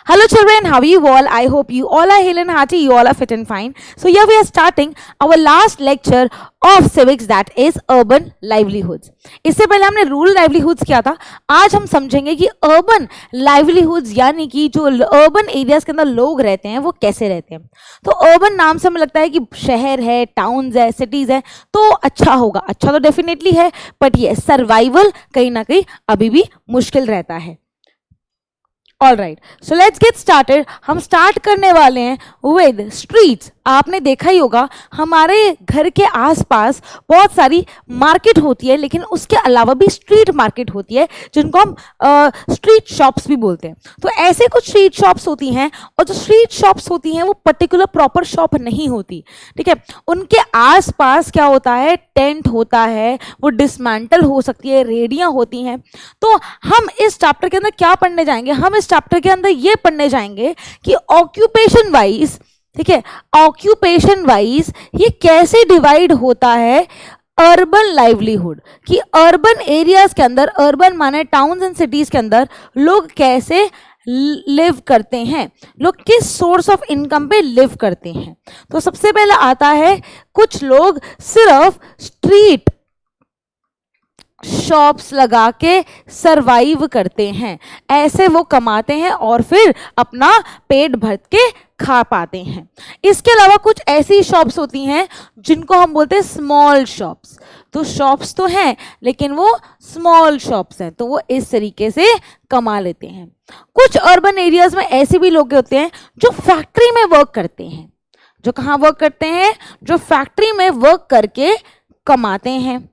Hello children, how are you all? I hope you all are hale and hearty, you all are fit and fine. So here we are starting our last lecture of civics, that is urban livelihoods. इससे पहले हमने rural livelihoods किया था. आज हम समझेंगे कि urban livelihoods यानी कि जो urban areas के अंदर लोग रहते हैं वो कैसे रहते हैं. तो urban नाम से हमें लगता है कि शहर है, टाउन्स है, सिटीज है, तो अच्छा होगा. अच्छा तो डेफिनेटली है, बट ये सर्वाइवल कहीं ना कहीं अभी भी मुश्किल रहता है. All right, so let's get started. हम स्टार्ट करने वाले हैं विद स्ट्रीट्स. आपने देखा ही होगा हमारे घर के आसपास बहुत सारी मार्केट होती है, लेकिन उसके अलावा भी स्ट्रीट मार्केट होती है जिनको हम स्ट्रीट शॉप्स भी बोलते हैं. तो ऐसे कुछ स्ट्रीट शॉप्स होती हैं, और जो स्ट्रीट शॉप्स होती हैं वो पर्टिकुलर प्रॉपर शॉप नहीं होती. ठीक है, उनके आसपास क्या होता है, टेंट होता है, वो डिसमेंटल हो सकती है, रेडियां होती हैं. तो हम इस चैप्टर के अंदर क्या पढ़ने जाएंगे, हम इस चैप्टर के अंदर ये पढ़ने जाएंगे कि ऑक्यूपेशन वाइज, ठीक है, ऑक्यूपेशन वाइज ये कैसे डिवाइड होता है अर्बन लाइवलीहुड, कि अर्बन एरियाज के अंदर, अर्बन माने टाउन्स एंड सिटीज के अंदर लोग कैसे लिव करते हैं, लोग किस सोर्स ऑफ इनकम पे लिव करते हैं. तो सबसे पहले आता है कुछ लोग सिर्फ स्ट्रीट शॉप्स लगा के सरवाइव करते हैं, ऐसे वो कमाते हैं और फिर अपना पेट भर के खा पाते हैं. इसके अलावा कुछ ऐसी शॉप्स होती हैं जिनको हम बोलते हैं स्मॉल शॉप्स. तो शॉप्स तो हैं लेकिन वो स्मॉल शॉप्स हैं, तो वो इस तरीके से कमा लेते हैं. कुछ अर्बन एरियाज में ऐसे भी लोग होते हैं जो फैक्ट्री में वर्क करते हैं. जो कहाँ वर्क करते हैं, जो फैक्ट्री में वर्क करके कमाते हैं.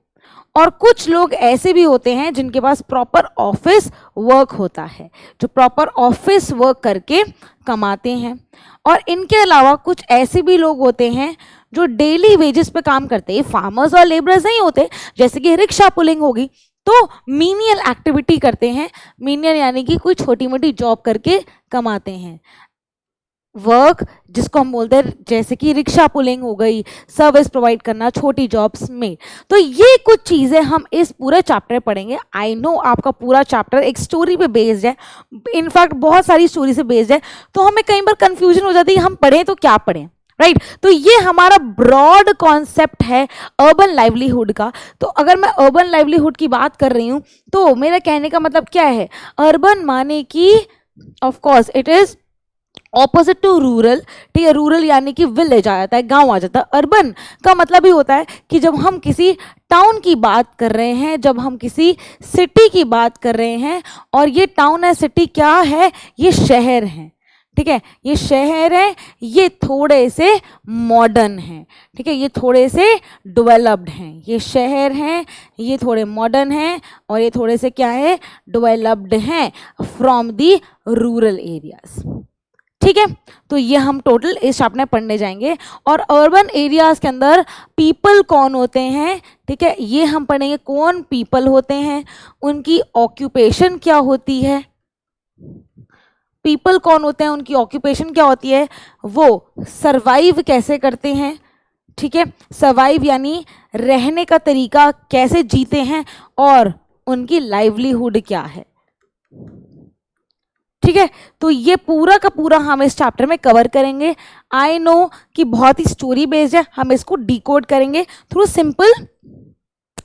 और कुछ लोग ऐसे भी होते हैं जिनके पास प्रॉपर ऑफिस वर्क होता है, जो प्रॉपर ऑफिस वर्क करके कमाते हैं. और इनके अलावा कुछ ऐसे भी लोग होते हैं जो डेली वेजेस पे काम करते हैं. फार्मर्स और लेबरर्स नहीं होते, जैसे कि रिक्शा पुलिंग होगी, तो मीनियल एक्टिविटी करते हैं. मीनियल यानी कि कोई छोटी मोटी जॉब करके कमाते हैं. वर्क जिसको हम बोलते हैं, जैसे कि रिक्शा पुलिंग हो गई, सर्विस प्रोवाइड करना छोटी जॉब्स में. तो ये कुछ चीज़ें हम इस पूरे चैप्टर में पढ़ेंगे. आई नो आपका पूरा चैप्टर एक स्टोरी पे बेस्ड है, इनफैक्ट बहुत सारी स्टोरी से बेस्ड है, तो हमें कई बार कंफ्यूजन हो जाती है हम पढ़ें तो क्या पढ़ें. राइट, तो ये हमारा ब्रॉड कॉन्सेप्ट है अर्बन लाइवलीहुड का. तो अगर मैं अर्बन लाइवलीहुड की बात कर रही हूँ तो मेरा कहने का मतलब क्या है, अर्बन माने कि of course it is opposite to rural. ठीक है, रूरल यानी कि विलेज आ जाता है, गांव आ जाता है. अर्बन का मतलब ही होता है कि जब हम किसी टाउन की बात कर रहे हैं, जब हम किसी सिटी की बात कर रहे हैं, और ये टाउन है, सिटी क्या है, ये शहर हैं. ठीक है, ये शहर है, ये थोड़े से मॉडर्न हैं. ठीक है, ये थोड़े से डेवलप्ड हैं. ये शहर हैं, ये थोड़े मॉडर्न हैं, और ये थोड़े से क्या है, डेवलप्ड हैं फ्रॉम दी रूरल एरियाज. ठीक है, तो ये हम टोटल इस चैप्टर में पढ़ने जाएंगे. और अर्बन एरियाज के अंदर पीपल कौन होते हैं, ठीक है, ये हम पढ़ेंगे. कौन पीपल होते हैं, उनकी ऑक्यूपेशन क्या होती है, पीपल कौन होते हैं, उनकी ऑक्यूपेशन क्या होती है, वो सरवाइव कैसे करते हैं. ठीक है, सरवाइव यानी रहने का तरीका, कैसे जीते हैं, और उनकी लाइवलीहुड क्या है. ठीक है, तो ये पूरा का पूरा हम इस चैप्टर में कवर करेंगे. आई नो कि बहुत ही स्टोरी बेस्ड है, हम इसको डिकोड करेंगे थ्रू सिंपल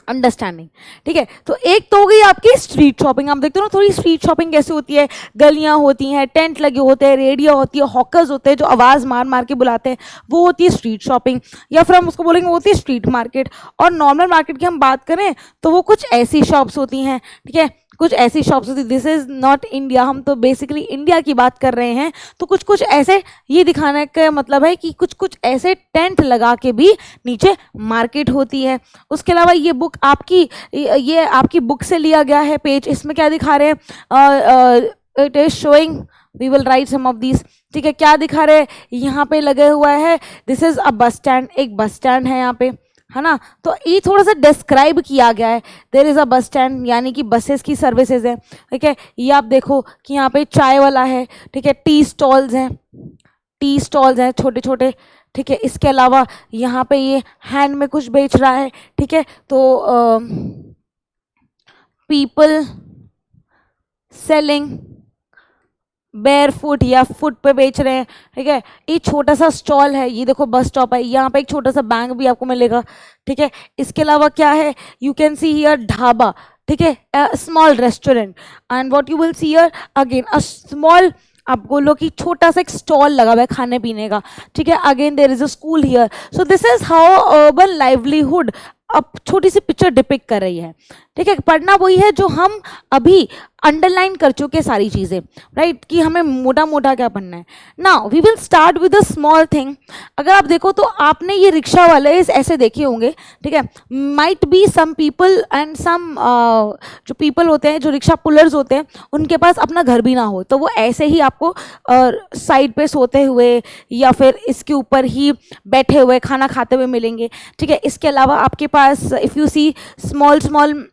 अंडरस्टैंडिंग. ठीक है, तो एक तो हो गई आपकी स्ट्रीट शॉपिंग. हम देखते हो ना थोड़ी स्ट्रीट शॉपिंग कैसे होती है, गलियां होती हैं, टेंट लगे होते हैं, रेडियो होती है, हॉकर्स होते हैं जो आवाज़ मार मार के बुलाते हैं, वो होती है स्ट्रीट शॉपिंग. या फिर हम उसको बोलेंगे वो होती है स्ट्रीट मार्केट. और नॉर्मल मार्केट की हम बात करें तो वो कुछ ऐसी शॉप्स होती हैं. ठीक है, कुछ ऐसी शॉप्स होती. दिस इज़ नॉट इंडिया, हम तो बेसिकली इंडिया की बात कर रहे हैं. तो कुछ कुछ ऐसे, ये दिखाने का मतलब है कि कुछ कुछ ऐसे टेंट लगा के भी नीचे मार्केट होती है. उसके अलावा ये बुक आपकी, ये आपकी बुक से लिया गया है पेज. इसमें क्या दिखा रहे हैं, it is showing, we will write some of these. ठीक है, क्या दिखा रहे हैं, यहाँ पे लगे हुआ है, this is a bus stand. एक बस स्टैंड है यहाँ पे, है ना. तो ये थोड़ा सा डिस्क्राइब किया गया है. There is a bus stand यानी कि बसेस की सर्विसेज है. ठीक है, ये आप देखो कि यहाँ पे चाय वाला है. ठीक है, टी स्टॉल्स हैं, टी स्टॉल्स हैं छोटे छोटे. ठीक है, इसके अलावा यहाँ पे ये हैंड में कुछ बेच रहा है. ठीक है, तो पीपल सेलिंग बेयर फुट या फुट पे बेच रहे हैं, ठीक है। ये छोटा सा स्टॉल है, ये देखो बस स्टॉप है, यहाँ पे एक छोटा सा बैंक भी आपको मिलेगा, ठीक है। इसके अलावा क्या है, you can see here dhaba, ठीक है, small restaurant, and what you will see here again a small, आप बोलो कि छोटा सा एक स्टॉल लगा हुआ है खाने पीने का, ठीक है। Again there is a school here. So this is how urban livelihood अब छोटी सी पिक्चर डिपिक्ट कर रही है, ठीक है। पढ़ना वही है जो हम अभी अंडरलाइन कर चुके सारी चीज़ें, राइट, कि हमें मोटा मोटा क्या पढ़ना है। Now we will start with a small thing. अगर आप देखो तो आपने ये रिक्शा वाले ऐसे देखे होंगे, ठीक है। Might be some people and some जो पीपल होते हैं, जो रिक्शा पुलर्स होते हैं, उनके पास अपना घर भी ना हो, तो वो ऐसे ही आपको साइड पे सोते हुए या फिर इसके ऊपर ही बैठे हुए खाना खाते हुए मिलेंगे, ठीक है। इसके अलावा आपके पास if you see small small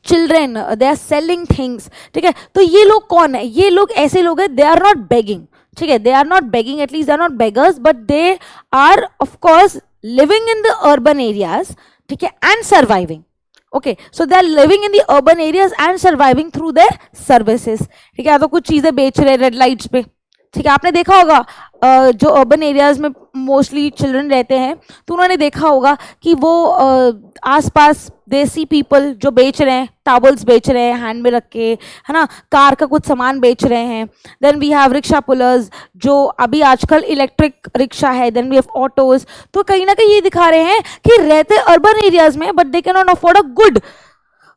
children they are selling things, ठीक है। तो ये लोग कौन है, ये लोग ऐसे लोग हैं, दे आर नॉट बेगिंग, ठीक है, they are not begging, at least they are not beggars, but they are of course living in the urban areas, ठीक है, and surviving. Okay, so they are living in the urban areas and surviving through their services, ठीक है। तो कुछ चीज़ें बेच रहे red lights पे, ठीक है। आपने देखा होगा जो अर्बन एरियाज में मोस्टली चिल्ड्रन रहते हैं, तो उन्होंने देखा होगा कि वो आसपास देसी पीपल जो बेच रहे हैं, टॉवल्स बेच रहे हैं हैंड में रख के, है ना, कार का कुछ सामान बेच रहे हैं। Then we have rickshaw pullers, जो अभी आजकल इलेक्ट्रिक रिक्शा है। Then we have autos. तो कहीं ना कहीं ये दिखा रहे हैं कि रहते अर्बन एरियाज में, but they can not afford a good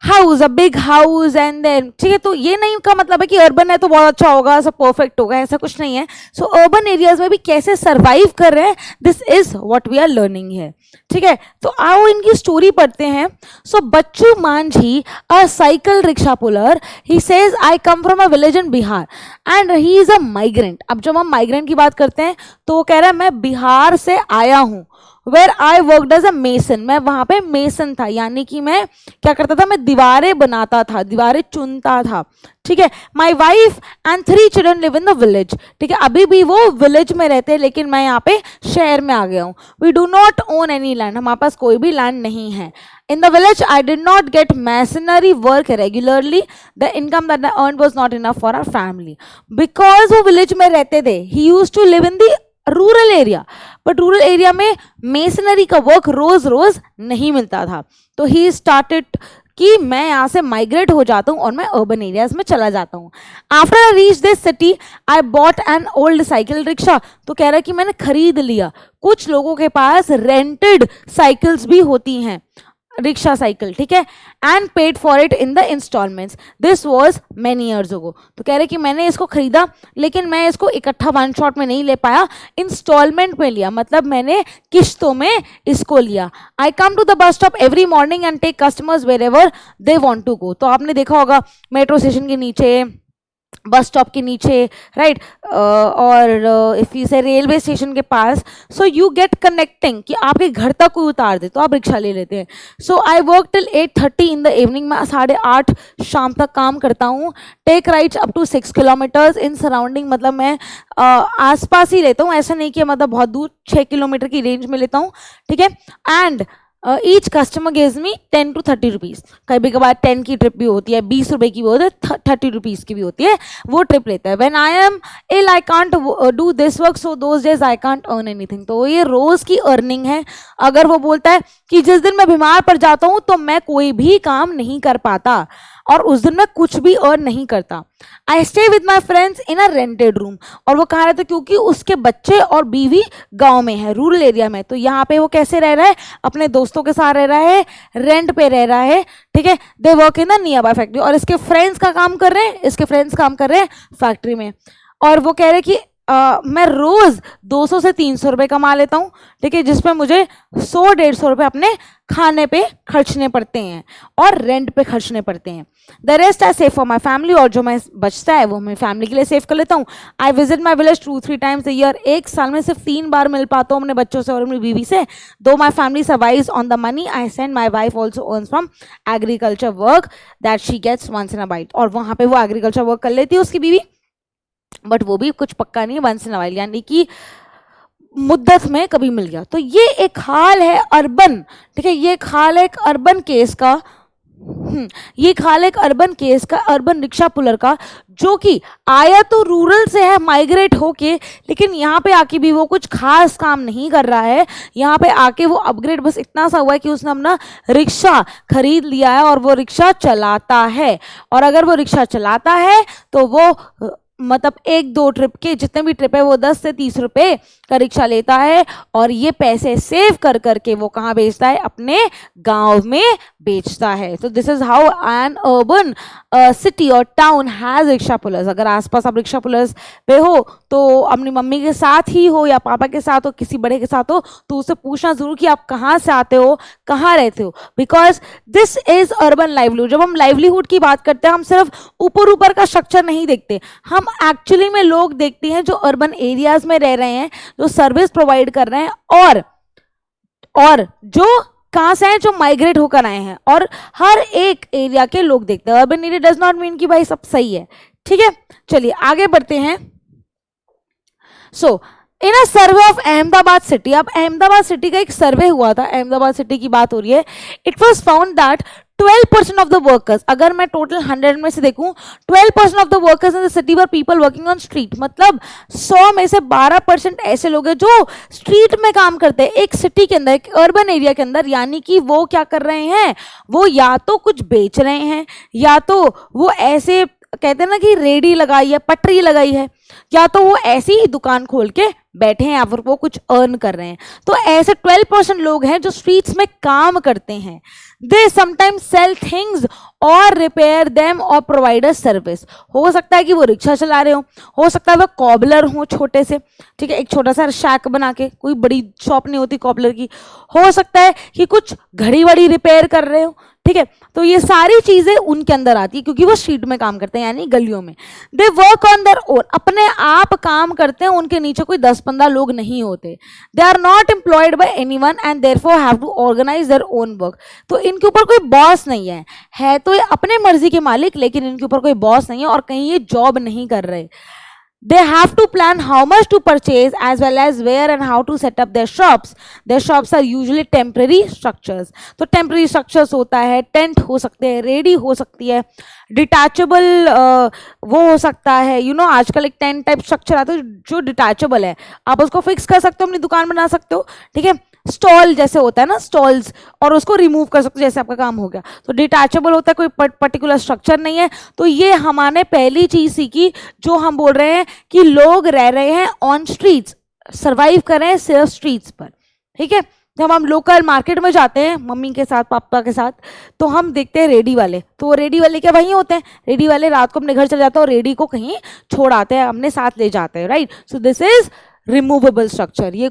house, a big house, and then, ठीक है। तो ये नहीं का मतलब है कि अर्बन है तो बहुत अच्छा होगा, सब परफेक्ट होगा, ऐसा कुछ नहीं है। सो अर्बन एरियाज में भी कैसे सरवाइव कर रहे हैं, this is what we are learning है, ठीक है। तो आओ इनकी स्टोरी पढ़ते हैं। So Bachchu Manjhi, a cycle rickshaw puller, he says I come from a village in Bihar and he is a migrant. अब जब हम माइग्रेंट की बात करते हैं तो वो कह रहा है मैं बिहार से आया हूँ। Where I worked as a mason, मैं वहाँ पे मेसन था, यानी कि मैं क्या करता था, मैं दीवारें बनाता था, दीवारें चुनता था, ठीक है। My wife and 3 children live in the village, ठीक है। अभी भी वो विलेज में रहते हैं, लेकिन मैं यहाँ पे शहर में आ गया हूँ। We do not own any land, हमारे पास कोई भी लैंड नहीं है। In the village, I did not get masonry work regularly. The income that I earned was not enough for our family. Because वो village में रहते थे, he used to live in the rural area, but rural area में masonry का work रोज रोज नहीं मिलता था। तो ही स्टार्टेड कि मैं यहाँ से माइग्रेट हो जाता हूँ और मैं अर्बन एरियाज में चला जाता हूँ। After I reach this city I bought an old cycle rickshaw. तो कह रहा है कि मैंने खरीद लिया, कुछ लोगों के पास रेंटेड साइकिल्स भी होती हैं, रिक्शा साइकिल, ठीक है, and paid for it in the installments. This was many years ago. तो कह रहे कि मैंने इसको खरीदा, लेकिन मैं इसको इकट्ठा वन शॉट में नहीं ले पाया, इंस्टॉलमेंट में लिया, मतलब मैंने किश्तों में इसको लिया। I come to the bus stop every morning and take customers wherever they want to go. तो आपने देखा होगा मेट्रो स्टेशन के नीचे, बस स्टॉप के नीचे, राइट, और इफ यू से रेलवे स्टेशन के पास, सो यू गेट कनेक्टिंग कि आपके घर तक कोई उतार दे तो आप रिक्शा ले लेते हैं। So I work till 8:30 in the evening, मैं 8:30 शाम तक काम करता हूँ। Take rides up to 6 kilometres in surrounding, मतलब मैं आसपास ही लेता हूँ, ऐसा नहीं कि मतलब बहुत दूर 6 किलोमीटर की रेंज में लेता हूँ, ठीक है। And each customer gives me 10 to 30 rupees. कभी कभार 10 की ट्रिप भी होती है, 20 रुपए की भी होती है, 30 रुपीज़ की भी होती है, वो ट्रिप लेता है। When I am ill I can't do this work, so those days I can't earn anything. तो ये रोज़ की अर्निंग है। अगर वो बोलता है कि जिस दिन मैं बीमार पड़ जाता हूँ तो मैं कोई भी काम नहीं कर पाता, और उस दिन मैं कुछ भी अर्न नहीं करता। I stay with my friends in a rented room. और वो कहा रहे थे क्योंकि उसके बच्चे और बीवी गांव में है, रूरल एरिया में, तो यहाँ पे वो कैसे रह रहा है, अपने दोस्तों के साथ रह रहा है, रेंट पे रह रहा है, ठीक है। They work in the near by factory, और इसके फ्रेंड्स का काम कर रहे हैं, इसके फ्रेंड्स काम कर रहे हैं फैक्ट्री में। और वो कह रहे कि मैं रोज़ 200 से 300 रुपये कमा लेता हूँ, ठीक है, जिसमें मुझे 100-150 रुपये अपने खाने पे खर्चने पड़ते हैं और रेंट पे खर्चने पड़ते हैं। The rest I save for my family, और जो मैं बचता है वो मैं फैमिली के लिए सेव कर लेता हूँ। I visit my village 2-3 times a year, एक साल में सिर्फ 3 बार मिल पाता हूँ अपने बच्चों से और अपनी बीवी से। Though my family survives on the money I send, my wife also earns from agriculture work that she gets once in a while. और वहाँ पे वो एग्रीकल्चर वर्क कर लेती है उसकी बीवी, बट वो भी कुछ पक्का नहीं है, वंस इन अ वाइल, यानी कि मुद्दत में कभी मिल गया। तो ये एक हाल है अर्बन, ठीक है, ये एक हाल है एक अर्बन केस का। ये खाल एक अर्बन केस का, अर्बन रिक्शा पुलर का, जो कि आया तो रूरल से है माइग्रेट होके, लेकिन यहाँ पे आके भी वो कुछ खास काम नहीं कर रहा है। यहाँ पे आके वो अपग्रेड बस इतना सा हुआ है कि उसने अपना रिक्शा खरीद लिया है और वो रिक्शा चलाता है। और अगर वो रिक्शा चलाता है तो वो मतलब 1-2 ट्रिप के जितने भी ट्रिप है वो 10 से 30 रुपए का रिक्शा लेता है, और ये पैसे सेव कर करके वो कहाँ बेचता है? अपने गांव में बेचता है। तो this is how an urban city और टाउन हैज रिक्शा पुलर्स। अगर आसपास आप रिक्शा पुलर्स पे हो तो अपनी मम्मी के साथ ही हो या पापा के साथ हो, किसी बड़े के साथ हो, तो उससे पूछना जरूर कि आप कहाँ से आते हो, कहाँ रहते हो, because this is urban livelihood. जब हम लाइवलीहुड की बात करते हैं हम सिर्फ ऊपर ऊपर का स्ट्रक्चर नहीं देखते, हम एक्चुअली में लोग देखते हैं जो अर्बन एरियाज में रह रहे हैं, जो सर्विस प्रोवाइड कर रहे हैं, और जो कहाँ से हैं, जो माइग्रेट होकर आए हैं। और हर एक एरिया के लोग देखते हैं। Urban area does not mean कि भाई सब सही है, ठीक है। चलिए आगे बढ़ते हैं। सो इन अ सर्वे ऑफ अहमदाबाद सिटी, अब अहमदाबाद सिटी का एक सर्वे हुआ था, अहमदाबाद सिटी की बात हो रही है। It was found that 12% of the workers, अगर मैं टोटल 100 में से देखूं, 12% of the workers in the city were people working on street. मतलब 100 में से 12% ऐसे लोग हैं जो स्ट्रीट में काम करते हैं, एक सिटी के अंदर, एक अर्बन एरिया के अंदर। यानी कि वो क्या कर रहे हैं? वो या तो कुछ बेच रहे हैं, या तो वो ऐसे कहते हैं ना कि रेडी लगाई है, पटरी लगाई है, या तो वो ऐसी ही दुकान खोल के बैठे हैं या फिर वो कुछ अर्न कर रहे हैं। तो ऐसे 12% लोग हैं जो स्ट्रीट्स में काम करते हैं। दे समटाइम्स सेल थिंग्स और रिपेयर देम और प्रोवाइड अ सर्विस। हो सकता है कि वो रिक्शा चला रहे हो सकता है वो कॉबलर हो छोटे से, ठीक है, एक छोटा सा शैक बना के, कोई बड़ी शॉप नहीं होती कॉबलर की। हो सकता है कि कुछ घड़ी वड़ी रिपेयर कर रहे हो, ठीक है। तो ये सारी चीजें उनके अंदर आती है क्योंकि वो स्ट्रीट में काम करते हैं, यानी गलियों में। They work on their own, अपने आप काम करते हैं, उनके नीचे कोई 10-15 लोग नहीं होते। They are not employed by anyone and therefore have to organise their own work. तो इनके ऊपर कोई बॉस नहीं है तो ये अपने मर्जी के मालिक, लेकिन इनके ऊपर कोई बॉस नहीं है और कहीं ये जॉब नहीं कर रहे। They have to plan how much to purchase as well as where and how to set up their shops. Their shops are usually temporary structures. तो temporary structures होता है, टेंट हो सकते हैं, रेडी हो सकती है, डिटैचेबल वो हो सकता है, आजकल एक टेंट टाइप स्ट्रक्चर आता है जो डिटैचेबल है, आप उसको फिक्स कर सकते हो, अपनी दुकान बना सकते हो, ठीक है। स्टॉल जैसे होता है ना, स्टॉल्स, और उसको रिमूव कर सकते हो जैसे आपका काम हो गया, तो डिटैचेबल होता है, कोई पर्टिकुलर स्ट्रक्चर नहीं है। तो ये हमारे पहली चीज सीखी जो हम बोल रहे हैं कि लोग रह रहे हैं ऑन स्ट्रीट्स, सर्वाइव कर रहे हैं सिर्फ स्ट्रीट्स पर, ठीक है। जब हम लोकल मार्केट में जाते हैं मम्मी के साथ, पापा के साथ, तो हम देखते हैं रेडी वाले, तो वो रेडी वाले क्या वहीं होते हैं, रेडी वाले रात को अपने घर चले जाते हैं और रेडी को कहीं छोड़ आते हैं, अपने साथ ले जाते हैं, right. So this is removable structure, ये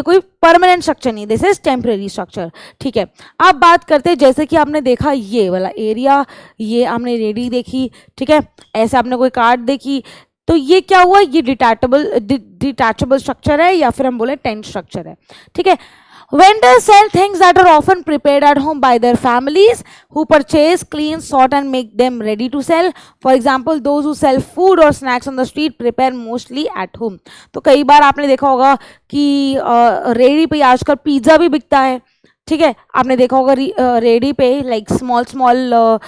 कोई परमानेंट स्ट्रक्चर नहीं, दिस इज टेम्परेरी स्ट्रक्चर, ठीक है। अब बात करते हैं, जैसे कि आपने देखा ये वाला एरिया, ये आपने रेडी देखी, ठीक है, ऐसे आपने कोई कार्ड देखी, तो ये क्या हुआ, ये डिटैचेबल स्ट्रक्चर है या फिर हम बोले टेंट स्ट्रक्चर है, ठीक है। Vendors sell things that are often prepared at home by their families who purchase, clean, sort and make them ready to sell. For example, those who sell food or snacks on the street prepare mostly at home. तो कई बार आपने देखा होगा कि ready पे आजकल pizza भी बिकता है, ठीक है। आपने देखा होगा रेडी पे लाइक स्मॉल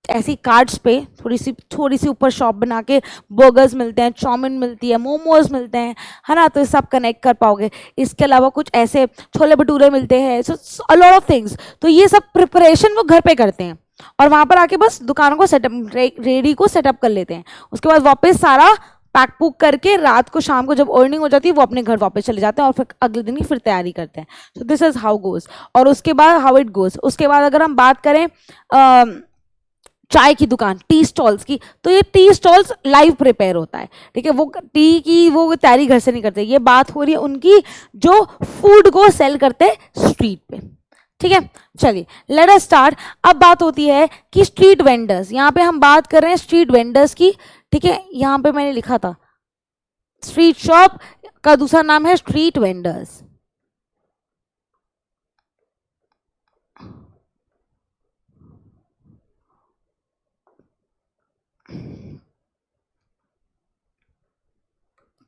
ऐसी कार्ड्स पे थोड़ी सी ऊपर शॉप बना के बर्गर्स मिलते हैं, चाउमीन मिलती है, मोमोज मिलते हैं, है ना, तो सब कनेक्ट कर पाओगे। इसके अलावा कुछ ऐसे छोले भटूरे मिलते हैं, सो अ लॉट ऑफ थिंग्स। तो ये सब प्रिपरेशन वो घर पे करते हैं और वहाँ पर आके बस दुकानों को सेटअप, रेडी को सेटअप कर लेते हैं। उसके बाद वापस सारा पैक पुक करके रात को, शाम को जब अर्निंग हो जाती है वो अपने घर वापस चले जाते हैं और फिर अगले दिन की फिर तैयारी करते हैं। सो दिस इज हाउ गोज। और उसके बाद हाउ इट गोज, उसके बाद अगर हम बात करें चाय की दुकान, टी स्टॉल्स की, तो ये टी स्टॉल्स लाइव प्रिपेयर होता है, ठीक है। वो टी की वो तैयारी घर से नहीं करते, ये बात हो रही है उनकी जो फूड को सेल करते स्ट्रीट पे, ठीक है। चलिए लेट अस स्टार्ट। अब बात होती है कि स्ट्रीट वेंडर्स, यहाँ पे हम बात कर रहे हैं स्ट्रीट वेंडर्स की, ठीक है। यहाँ पे मैंने लिखा था स्ट्रीट शॉप का दूसरा नाम है स्ट्रीट वेंडर्स।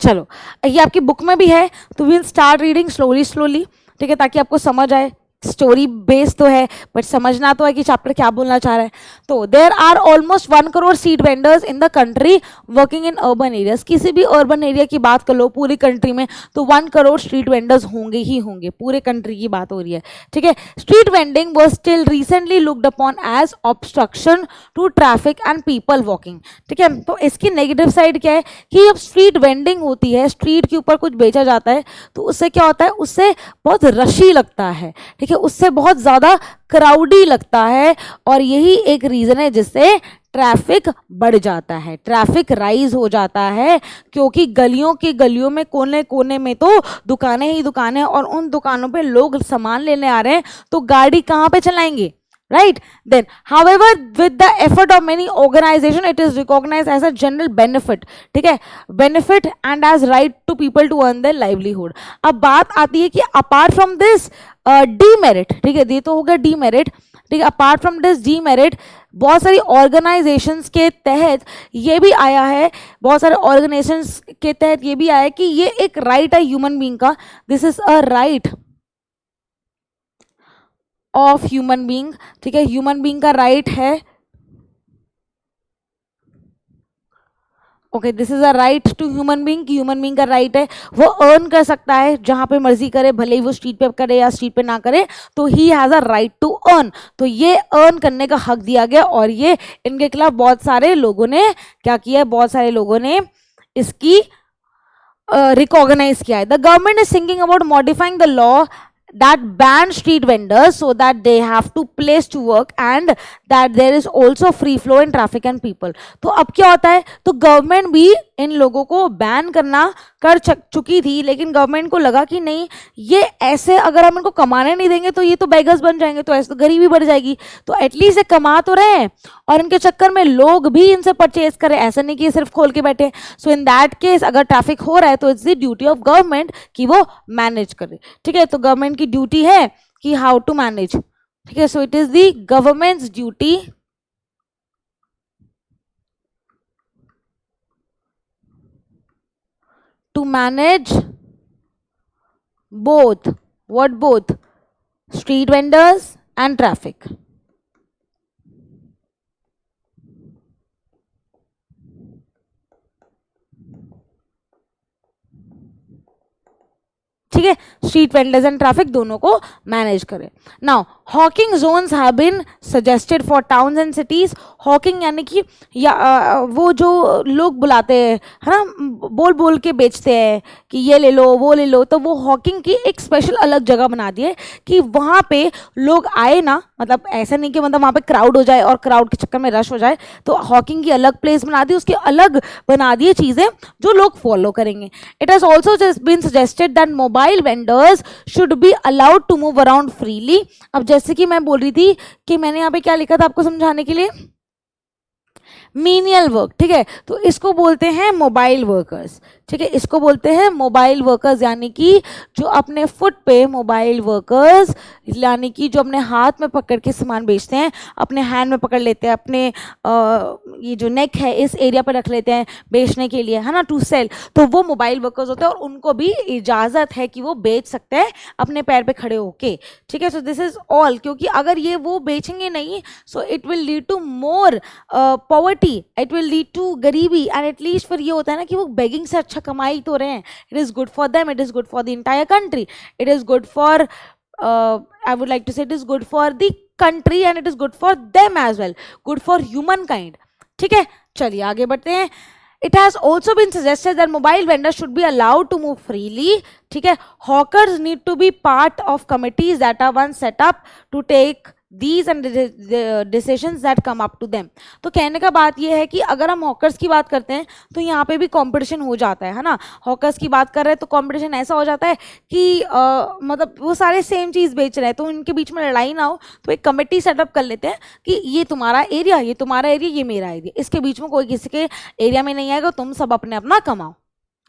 चलो ये आपकी बुक में भी है, तो विल स्टार्ट रीडिंग स्लोली, ठीक है, ताकि आपको समझ आए स्टोरी बेस्ड तो है बट समझना तो है कि चैप्टर क्या बोलना चाह रहा है। तो there are almost 1 crore street vendors in the country working in urban areas. किसी भी अर्बन एरिया की बात कर लो पूरी कंट्री में तो 1 करोड़ स्ट्रीट वेंडर्स होंगे ही होंगे, पूरे कंट्री की बात हो रही है, ठीक है। Street vending was still recently looked upon as obstruction to traffic and people walking, ठीक है। तो इसकी नेगेटिव साइड क्या है कि जब स्ट्रीट वेंडिंग होती है, स्ट्रीट के ऊपर कुछ बेचा जाता है, तो उससे क्या होता है, उससे बहुत रशी लगता है, ठीक है, उससे बहुत ज़्यादा क्राउडी लगता है और यही एक रीज़न है जिससे ट्रैफिक बढ़ जाता है, ट्रैफिक राइज हो जाता है, क्योंकि गलियों में कोने कोने में तो दुकानें ही दुकानें और उन दुकानों पे लोग सामान लेने आ रहे हैं, तो गाड़ी कहाँ पे चलाएंगे, right? Then however with the effort of many organization it is recognized as a general benefit, ठीक है, benefit and as right to people to earn their livelihood। अब बात आती है कि apart from this demerit, ठीक है, ये तो हो गया demerit, ठीक है, अपार्ट फ्रॉम दिस डीमेरिट बहुत सारी ऑर्गेनाइजेशंस के तहत ये भी आया है, बहुत सारे ऑर्गेनाइजेशंस के तहत ये भी आया है कि ये एक राइट है ह्यूमन बीइंग का, this is a right of human being, ठीक है, ह्यूमन बीइंग का राइट है, okay, this is a right to human being, human being का राइट है, वो अर्न कर सकता है जहां पे मर्जी करे, भले ही वो स्ट्रीट पे करे या स्ट्रीट पे ना करे, तो he has a right to earn. तो ये अर्न करने का हक दिया गया और ये इनके खिलाफ बहुत सारे लोगों ने क्या किया है, बहुत सारे लोगों ने इसकी रिकॉग्नाइज किया है। The government is thinking about modifying the law that ban street vendors so that they have to place to work and that there is also free flow in traffic and people। तो अब क्या होता है, तो government भी इन लोगों को ban करना कर चुकी थी, लेकिन गवर्नमेंट को लगा कि नहीं, ये ऐसे अगर हम इनको कमाने नहीं देंगे तो ये तो बेगर्स बन जाएंगे, तो ऐसे तो गरीबी बढ़ जाएगी, तो एटलीस्ट ये कमा तो रहे हैं और इनके चक्कर में लोग भी इनसे परचेज करें, ऐसा नहीं कि ये सिर्फ खोल के बैठे। सो इन दैट केस अगर ट्रैफिक हो रहा है तो it's the duty of government कि वो मैनेज करे, ठीक है। तो गवर्नमेंट की ड्यूटी है कि हाउ टू मैनेज, ठीक है, so it is the governments duty to manage both, what both, street vendors and traffic। ठीक है, स्ट्रीट वेंडर्स एंड ट्रैफिक दोनों को मैनेज करें। Now hawking zones have been suggested for towns and cities. Hawking यानी कि वो जो लोग बुलाते हैं, है ना, बोल बोल के बेचते हैं कि ये ले लो वो ले लो, तो वो हॉकिंग की एक स्पेशल अलग जगह बना दी है कि वहाँ पे लोग आए ना, मतलब ऐसा नहीं कि मतलब वहाँ पे क्राउड हो जाए और क्राउड के चक्कर में रश हो जाए, तो हॉकिंग की अलग प्लेस बना दी, उसकी अलग बना दी चीज़ें जो लोग फॉलो करेंगे। It has also been suggested that mobile vendors should be allowed to move around freely. अब जैसे कि मैं बोल रही थी कि मैंने यहाँ पे क्या लिखा था आपको समझाने के लिए, मीनियल वर्क, ठीक है, तो इसको बोलते हैं मोबाइल वर्कर्स, ठीक है, इसको बोलते हैं मोबाइल वर्कर्स, यानी कि जो अपने फुट पे मोबाइल वर्कर्स, यानी कि जो अपने हाथ में पकड़ के सामान बेचते हैं, अपने हैंड में पकड़ लेते हैं, अपने ये जो नेक है इस एरिया पर रख लेते हैं बेचने के लिए, है ना, टू सेल, तो वो मोबाइल वर्कर्स होते हैं और उनको भी इजाज़त है कि वो बेच सकते हैं अपने पैर पे खड़े होके, ठीक है। सो दिस इज ऑल, क्योंकि अगर ये वो बेचेंगे नहीं, so it will lead to more poverty, it will lead to गरीबी, एंड एटलीस्ट फिर ये होता है ना कि वो बेगिंग से अच्छा कमाई तो रहे हैं। It is good for them, it is good for the entire country, it is good for I would like to say it is good for the country and it is good for them as well, good for humankind, ठीक है। चलिए आगे बढ़ते हैं। It has also been suggested that mobile vendors should be allowed to move freely, ठीक है। Hawkers need to be part of committees that are once set up to take these and the decisions that come up to them। तो कहने का बात यह है कि अगर हम हॉकर्स की बात करते हैं तो यहाँ पे भी कंपटीशन हो जाता है ना। हॉकर्स की बात कर रहे हैं तो कंपटीशन ऐसा हो जाता है कि मतलब वो सारे सेम चीज़ बेच रहे हैं, तो उनके बीच में लड़ाई ना हो, तो एक कमेटी सेटअप कर लेते हैं कि ये तुम्हारा एरिया, ये तुम्हारा एरिया, ये मेरा एरिया, इसके बीच में कोई किसी के एरिया में नहीं आएगा, तुम सब अपने अपना कमाओ,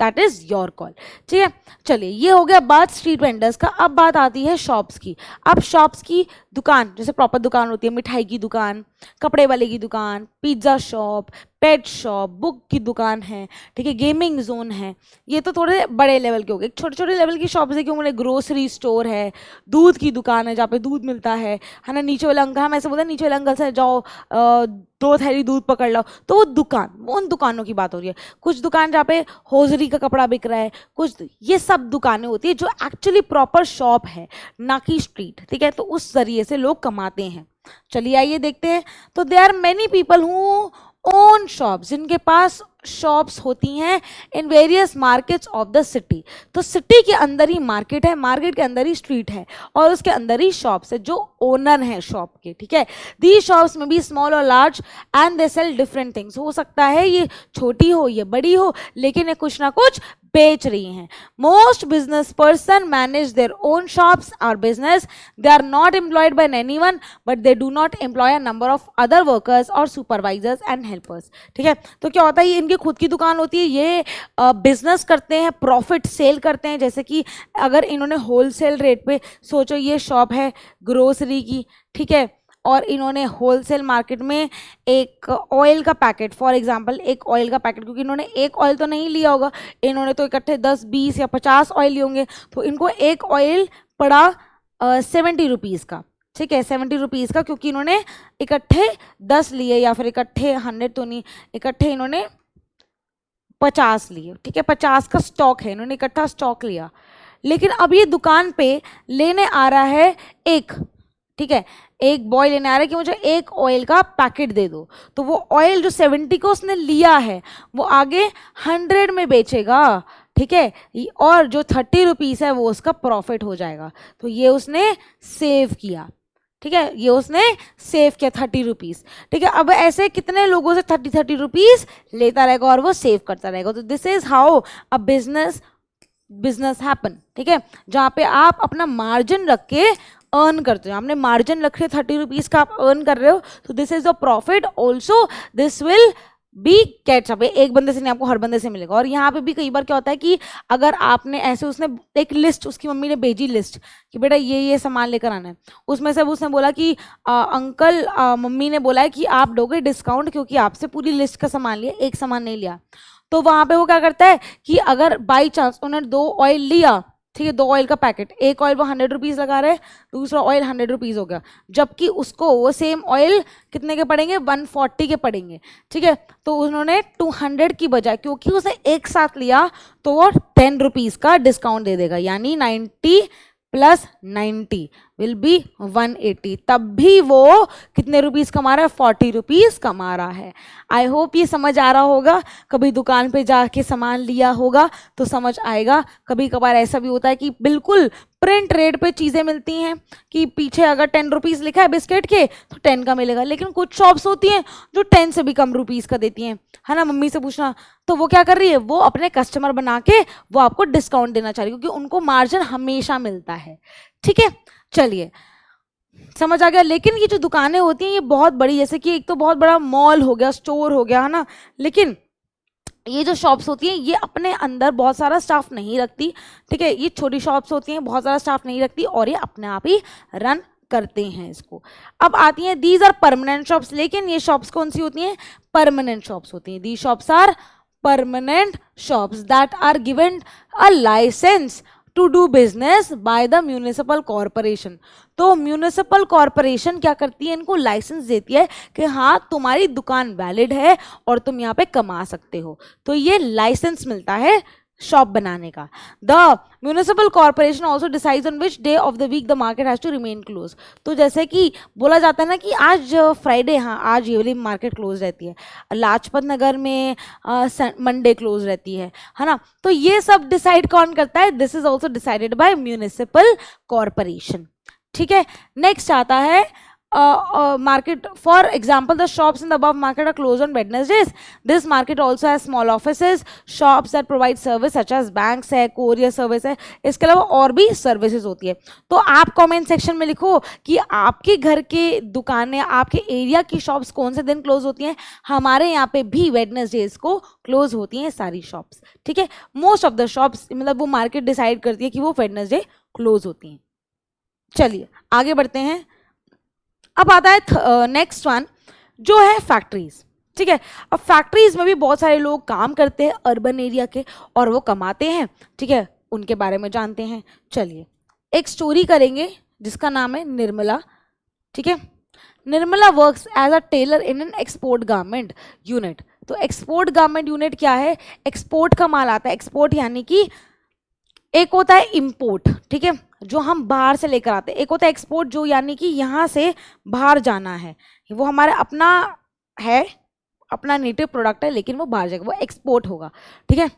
दैट इज योर कॉल, ठीक है। चलिए ये हो गया बात स्ट्रीट वेंडर्स का। अब बात आती है शॉप्स की। अब शॉप्स की दुकान, जैसे प्रॉपर दुकान होती है, मिठाई की दुकान, कपड़े वाले की दुकान, pizza shop, pet shop, book की दुकान है, ठीक है, गेमिंग जोन है, ये तो थोड़े बड़े लेवल के हो गए। छोटे छोटे लेवल की शॉप्स है, क्यों बोले, ग्रोसरी स्टोर है, दूध की दुकान है जहाँ पे दूध मिलता है ना, नीचे वाले अंकल, हम ऐसे बोलते हैं नीचे वाले अंकल से जाओ 2 थैली दूध पकड़ लो, तो वो दुकान, वो उन दुकानों की बात हो रही है। कुछ दुकान जहाँ पे होजरी का कपड़ा बिक रहा है, कुछ, ये सब दुकानें होती है जो एक्चुअली प्रॉपर शॉप है, ना कि स्ट्रीट, ठीक है, तो उस जरिए से लोग कमाते हैं। चलिए आइए देखते हैं। तो there are many people who own shops, जिनके पास शॉप्स होती हैं in various markets of the city. तो सिटी के अंदर ही मार्केट है, मार्केट के अंदर ही स्ट्रीट है, और उसके अंदर ही शॉप्स है जो ओनर हैं शॉप के, ठीक है। दी शॉप्स में भी स्मॉल और large and they sell different things. हो सकता है ये छोटी हो, ये बड़ी हो, लेकिन ये कुछ ना कुछ बेच रही हैं। Most business person manage their own shops और business, they are not employed by anyone but they do not employ a number of other workers और सुपरवाइजर्स एंड हेल्पर्स, ठीक है। तो क्या होता है, ये इनकी खुद की दुकान होती है, ये बिजनेस करते हैं, प्रॉफिट सेल करते हैं। जैसे कि अगर इन्होंने होलसेल रेट पे, सोचो ये शॉप है ग्रोसरी की, ठीक है, और इन्होंने होलसेल मार्केट में एक ऑयल का पैकेट, फॉर एग्जांपल एक ऑयल का पैकेट, क्योंकि इन्होंने एक ऑयल तो नहीं लिया होगा, इन्होंने तो इकट्ठे 10, 20 या 50 ऑयल लिए होंगे, तो इनको एक ऑयल पड़ा 70 रुपीज़ का, ठीक है, 70 रुपीज़ का, क्योंकि इन्होंने इकट्ठे 10 लिए, या फिर इकट्ठे 100 तो नहीं, इकट्ठे इन्होंने 50 लिए, ठीक है, 50 का स्टॉक है, इन्होंने इकट्ठा स्टॉक लिया। लेकिन अब ये दुकान पे लेने आ रहा है एक, ठीक है, एक बॉय लेने आ रहा है कि मुझे एक ऑयल का पैकेट दे दो, तो वो ऑयल जो 70 को उसने लिया है वो आगे 100 में बेचेगा, ठीक है, और जो 30 रुपीज़ है वो उसका प्रॉफिट हो जाएगा। तो ये उसने सेव किया, ठीक है, ये उसने सेव किया 30 रुपीज़, ठीक है। अब ऐसे कितने लोगों से 30 रुपीज़ लेता रहेगा और वो सेव करता रहेगा। तो this is how a business happen, ठीक है, जहाँ पे आप अपना मार्जिन रख के अर्न करते हो। आपने मार्जिन रखे 30 रुपीज़ का, आप अर्न कर रहे हो, तो this is the profit also, this will be catch up. एक बंदे से नहीं, आपको हर बंदे से मिलेगा। और यहाँ पे भी कई बार क्या होता है कि अगर आपने ऐसे, उसने एक लिस्ट, उसकी मम्मी ने भेजी लिस्ट कि बेटा ये सामान लेकर आना है, उसमें से उसने बोला कि अंकल, मम्मी ने बोला है कि आप दोगे डिस्काउंट क्योंकि आपसे पूरी लिस्ट का सामान लिया, एक सामान नहीं लिया। तो वहाँ पे वो क्या करता है कि अगर बाई चांस उन्होंने 2 ऑयल लिया, ठीक है, 2 ऑयल का पैकेट, एक ऑयल वो 100 रुपीज़ लगा रहे हैं, दूसरा ऑयल 100 रुपीज़ हो गया, जबकि उसको वो सेम ऑयल कितने के पड़ेंगे, 140 के पड़ेंगे, ठीक है। तो उन्होंने 200 की बजाय, क्योंकि उसने एक साथ लिया, तो वो 10 रुपीज़ का डिस्काउंट दे देगा, यानी 90 + 90 विल बी 180। तब भी वो कितने रुपीस कमा रहा है, 40 रुपीज़ कमा रहा है। आई होप ये समझ आ रहा होगा। कभी दुकान पे जाके सामान लिया होगा तो समझ आएगा। कभी कभार ऐसा भी होता है कि बिल्कुल प्रिंट रेट पे चीज़ें मिलती हैं कि पीछे अगर 10 रुपीज़ लिखा है बिस्किट के तो 10 का मिलेगा, लेकिन कुछ शॉप्स होती हैं जो 10 से भी कम रुपीज़ का देती हैं, है ना। मम्मी से पूछना, तो वो क्या कर रही है, वो अपने कस्टमर बना के वो आपको डिस्काउंट देना चाह रही है, क्योंकि उनको मार्जिन हमेशा मिलता है, ठीक है। चलिए समझ आ गया। लेकिन ये जो दुकानें होती हैं ये बहुत बड़ी, जैसे कि एक तो बहुत बड़ा मॉल हो गया, स्टोर हो गया, है ना। लेकिन ये जो शॉप्स होती हैं ये अपने अंदर बहुत सारा स्टाफ नहीं रखती, ठीक है। ये छोटी शॉप्स होती हैं, बहुत सारा स्टाफ नहीं रखती और ये अपने आप ही रन करते हैं इसको। अब आती हैं दीज आर परमानेंट शॉप्स। लेकिन ये शॉप्स कौन सी होती हैं, परमानेंट शॉप्स होती हैं। These shops are permanent shops that are given a licence to do business by the municipal corporation. तो म्यूनिसिपल कॉरपोरेशन क्या करती है, इनको लाइसेंस देती है कि हाँ तुम्हारी दुकान वैलिड है और तुम यहाँ पे कमा सकते हो। तो ये लाइसेंस मिलता है शॉप बनाने का। The municipal corporation also decides on which day of the week the market has to remain close. तो जैसे कि बोला जाता है ना कि आज फ्राइडे, हाँ आज ये वाली मार्केट क्लोज रहती है, लाजपत नगर में मंडे क्लोज रहती है ना। तो ये सब डिसाइड कौन करता है, this is also decided by municipal corporation, ठीक है। नेक्स्ट आता है market. For example, the shops in the above market are closed on Wednesdays. This market also has small offices, shops that provide service such as banks है, courier service है, इसके अलावा और भी सर्विसेज होती है। तो आप कमेंट सेक्शन में लिखो कि आपके घर के दुकानें, आपके एरिया की शॉप्स कौन से दिन क्लोज होती हैं। हमारे यहाँ पे भी वेडनेसडेज को क्लोज होती हैं सारी शॉप्स, ठीक है। मोस्ट ऑफ द शॉप्स, मतलब वो मार्केट डिसाइड करती है कि वो वेडनेसडे क्लोज होती हैं। चलिए आगे बढ़ते हैं। अब आता है नेक्स्ट वन जो है फैक्ट्रीज, ठीक है। अब फैक्ट्रीज में भी बहुत सारे लोग काम करते हैं अर्बन एरिया के, और वो कमाते हैं, ठीक है, उनके बारे में जानते हैं। चलिए एक स्टोरी करेंगे जिसका नाम है निर्मला, ठीक है। Nirmala works as a tailor in an export garment unit. तो एक्सपोर्ट गारमेंट यूनिट क्या है? एक्सपोर्ट का माल आता है। एक्सपोर्ट यानी कि एक होता है इंपोर्ट, ठीक है, जो हम बाहर से लेकर आते हैं। एक होता है एक्सपोर्ट, जो यानी कि यहाँ से बाहर जाना है, वो हमारा अपना है, अपना नेटिव प्रोडक्ट है, लेकिन वो बाहर जाएगा, वो एक्सपोर्ट होगा, ठीक है।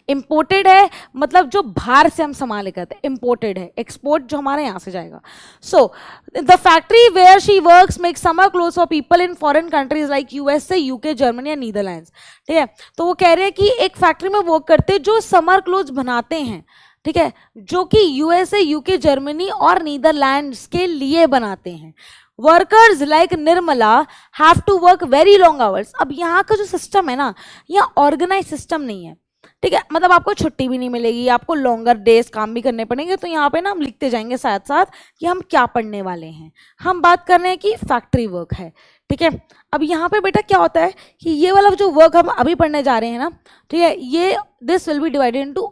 इंपोर्टेड है मतलब जो बाहर से हम सामान लेकर आते हैं, इंपोर्टेड है। एक्सपोर्ट जो हमारे यहाँ से जाएगा। So the factory where she works make summer clothes for people in foreign countries like USA, UK, Germany या नीदरलैंड्स, ठीक है। तो वो कह रहे हैं कि एक फैक्ट्री में वर्क करते हैं जो समर क्लोथ्स बनाते हैं, ठीक है, जो कि यूएसए, यूके, जर्मनी और नीदरलैंड्स के लिए बनाते हैं। Workers like Nirmala have to work very long hours. अब यहाँ का जो सिस्टम है ना, यहाँ ऑर्गेनाइज सिस्टम नहीं है, ठीक है, मतलब आपको छुट्टी भी नहीं मिलेगी, आपको लॉन्गर डेज काम भी करने पड़ेंगे। तो यहाँ पे ना हम लिखते जाएंगे साथ साथ कि हम क्या पढ़ने वाले हैं। हम बात कर रहे हैं कि फैक्ट्री वर्क है, ठीक है। अब यहाँ पे बेटा क्या होता है कि ये वाला जो वर्क हम अभी पढ़ने जा रहे हैं ना, ठीक है, ये this will be divided into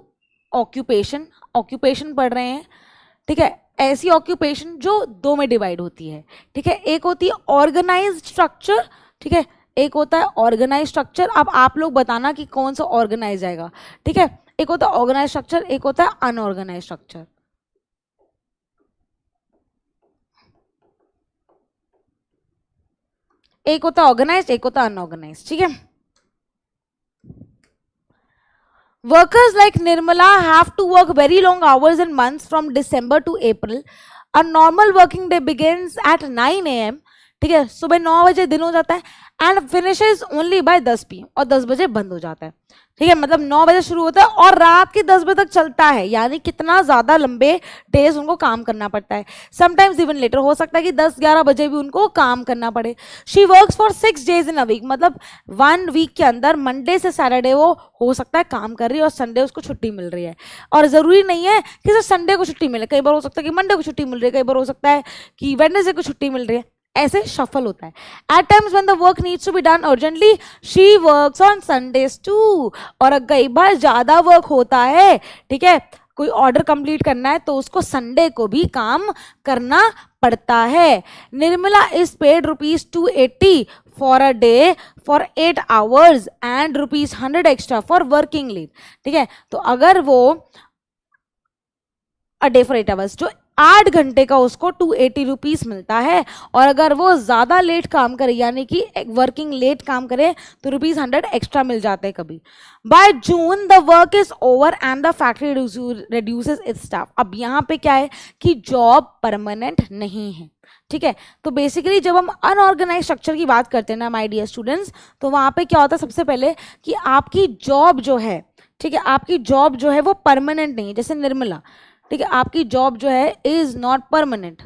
occupation. Occupation पढ़ रहे हैं, ठीक है, ऐसी ऑक्यूपेशन जो दो में डिवाइड होती है, ठीक है। एक होती है ऑर्गेनाइज्ड स्ट्रक्चर, ठीक है, एक होता है ऑर्गेनाइज स्ट्रक्चर। अब आप लोग बताना कि कौन सा ऑर्गेनाइज आएगा, ठीक है। एक होता है ऑर्गेनाइज स्ट्रक्चर, एक होता है अनऑर्गेनाइज स्ट्रक्चर। एक होता है ऑर्गेनाइज, एक होता है अनऑर्गेनाइज, ठीक है। Workers like Nirmala have to work very long hours in months from December to April. A normal working day begins at 9 AM, ठीक है, सुबह 9 बजे दिन हो जाता है, and finishes only by 10 PM, और 10 बजे बंद हो जाता है, ठीक है। मतलब 9 बजे शुरू होता है और रात के 10 बजे तक चलता है, यानी कितना ज़्यादा लंबे डेज उनको काम करना पड़ता है। समटाइम्स इवन लेटर, हो सकता है कि 10-11 बजे भी उनको काम करना पड़े। She works for 6 days in a week, मतलब 1 वीक के अंदर मंडे से सैटरडे वो हो सकता है काम कर रही है और संडे उसको छुट्टी मिल रही है। और ज़रूरी नहीं है कि सिर्फ संडे को छुट्टी मिले, कई बार हो सकता है कि मंडे को छुट्टी मिल रही है, कई बार हो सकता है कि वेडनेसडे को छुट्टी मिल रही है, ऐसे शफल होता है। At times when the work needs to be done urgently she works on Sundays too. और कई बार ज़्यादा वर्क होता है, ठीक है, कोई ऑर्डर कंप्लीट करना है तो उसको संडे को भी काम करना पड़ता है। Nirmala is paid ₹280 for a day for 8 hours and ₹100 extra for working late, ठीक है। तो अगर वो अ डे फॉर 8 hours, जो 8 घंटे का उसको 280 रुपीज मिलता है, और अगर वो ज़्यादा लेट काम करे यानी कि वर्किंग लेट काम करे तो ₹100 एक्स्ट्रा मिल जाते हैं कभी। By June the work is over and the factory reduces it's staff. अब यहाँ पे क्या है कि जॉब परमानेंट नहीं है, ठीक है। तो बेसिकली जब हम अनऑर्गेनाइज स्ट्रक्चर की बात करते हैं ना माय डियर स्टूडेंट्स, तो वहाँ पे क्या होता है सबसे पहले कि आपकी जॉब जो है, ठीक है, आपकी जॉब जो है वो परमानेंट नहीं है। जैसे निर्मला, ठीक है, आपकी जॉब जो है इज नॉट परमानेंट।